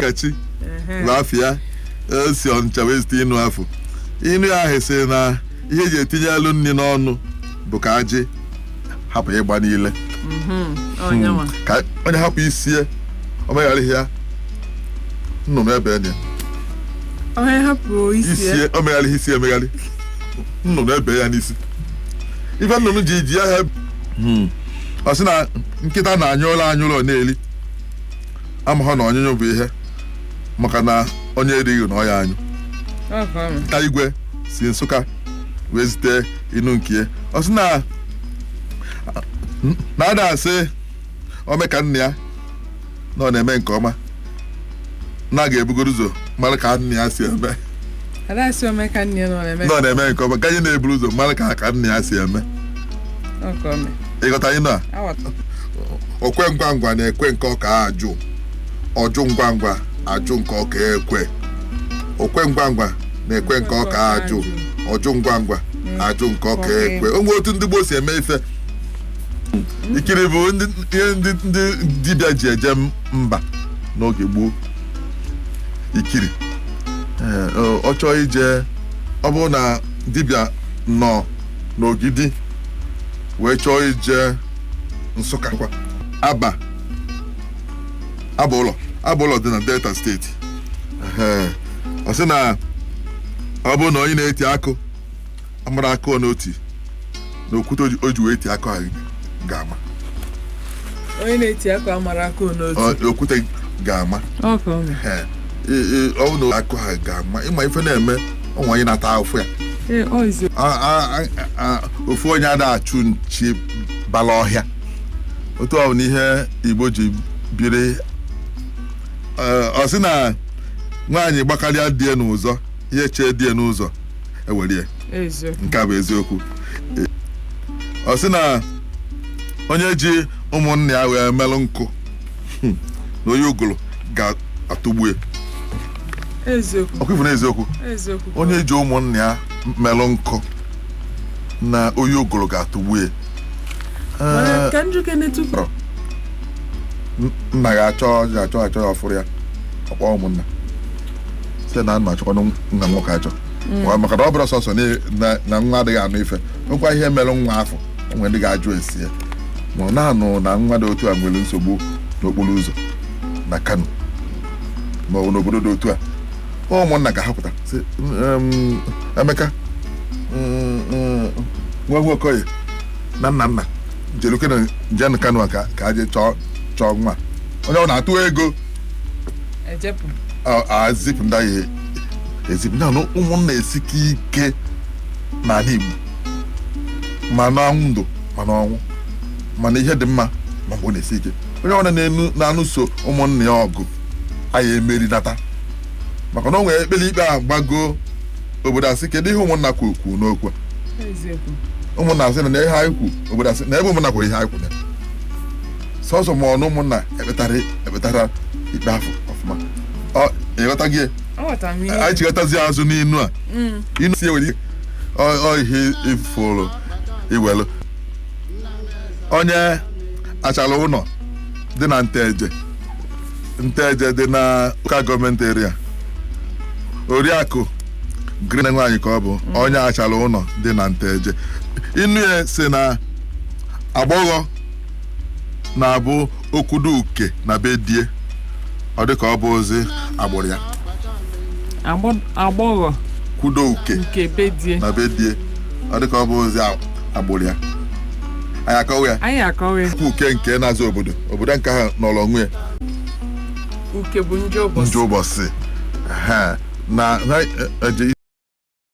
kachi lafia si Ọnịcha wee site ịnụ afọ ịnụ ahụ sị na ihe eji etinye alụ nri n'ọnụ bụ ka ajị hapụ ịgba niile ka onye hapụ isie o megharịghị ya nnụnụ ebe ya onye hapụ isie o megharịghị isi emegharị nnụnụ ebe ya n'isi ife nnụnụ ji ahịa ọ sị na nkịta na-anyụ ụlọ na-eli amaghọ na ọnyụnyụ bụ ihe maka na onye erighị na ọ ya anyụ ka igwe si Nsụka wee zite inu nke ọ sị na ada asị ome ka nne ya na ọ na-eme nke ọma na ga-ebugoro ụzọ mara ka nne ya si eme na ọ na-eme nke ọma ganye na-eburu ụzọ mara ka nne ya si eme ịghọta ịnụ a okwe ngwa ngwa na-ekwe nke ọka ajụ ọjụ ngwa ngwa ajụ nke ọka ekwe okwe ngwa ngwa na-ekwe nke ọka ajụ ọjụ ngwa ngwa ajụ nke ọka ekwe onwe otu ndị Igbo si eme ife ikiri bụ ihe ndị dibịa ji eje mba n'oge gboo ikiri ọ chọọ ije ọ bụrụ na dibịa nọ n'Ogidi wee chọọ ije Nsụka kwa Aba ụlọ dị na Delta steeti ọ sị na ọ bụrụ na onye na-eti akụ amara akụ n'oti na okwute o ji wee eti akụ ahụ ga-ama onye na-eti akụ amara akụ n'oti okwute ga-ama ọ bụ na akụ ahụ ga-ama ịma ife na-eme ọnwa anyị na-ata afụ ya ofu onye ada achụ nchi bala ọhịa otu ọ bụ na ihe Igbo ji biri ọ sị na nwaanyị gbakarịa die n'ụzọ ihe chee die n'ụzọ ewerie nke a bụ eziokwu ọ sị na onye ji ụmụnne ya wee melụ nkụ na onye ugolo ga-atụgbu ya ọkwa eziokwu onye ji ụmụnne ya melụ nkụ na onye ugolo ga-atụgbu ya nna ya achọ ya ọfụrụ ya ọkpọ ụmụnna site na anụ achọkwa nna nwoke achọ maka na ọ bụrụ sọsọ na nwa adịghị anụ ife nwekwa ihe mere nwa afọ onwe ndị ga-ajụ esi ya ma ọ na-anụ na nwa dị otu a nwere nsogbu n'okporo ụzọ na Kano ma ọ bụ n'obodo dị otu a ụmụnna ga-ahapụta sị Emeka nwa Nwokoye na nna jeluke na njem Kano ka aje chọọ nwa onye ọ na-atụ ego azipụ ndị ahụ ezipụ na ụmụnna esike ike n'ala Igbo ma na ndụ ma na ọnwụ mana ihe dị mma ma mgbe ọ na-esi ike onye ọbụla na-anụso ụmụnna ya ọgụ anyị emeri nata maka na o nwere ekpere ikpe a gbago obodo asị kedu ihe ụmụnna kwu n'okwu ụmụnna asị na ihe anyị kwu obodo asị na ebe ụmụnna kwuru ihe anyị kwu sọsọ ma ọ na ụmụnna ekpetara ikpe afọ ọfụma ịghọta gị anyị chịghọtazi azụ n'inu a inu si ewere ihe ifuru iwelu onye achala ụlọ dị na Nteje dị na ụka gọọmenti eria Oriakụ Green nwaanyị ka ọ bụ onye achala ụlọ dị na Nteje inu ya si na agbọghọ na-abụ okwudu uke na be die ọ dị ka ọ bụ ozi agbụrụ ya agbọghọ kwudo uke na be die ọ dị ka ọ bụ ozi agbụrụ ya anyị akọwa ya uke nke na-azụ obodo nke ha nọrọ onwe ya uke bụ njọ ụbọchị na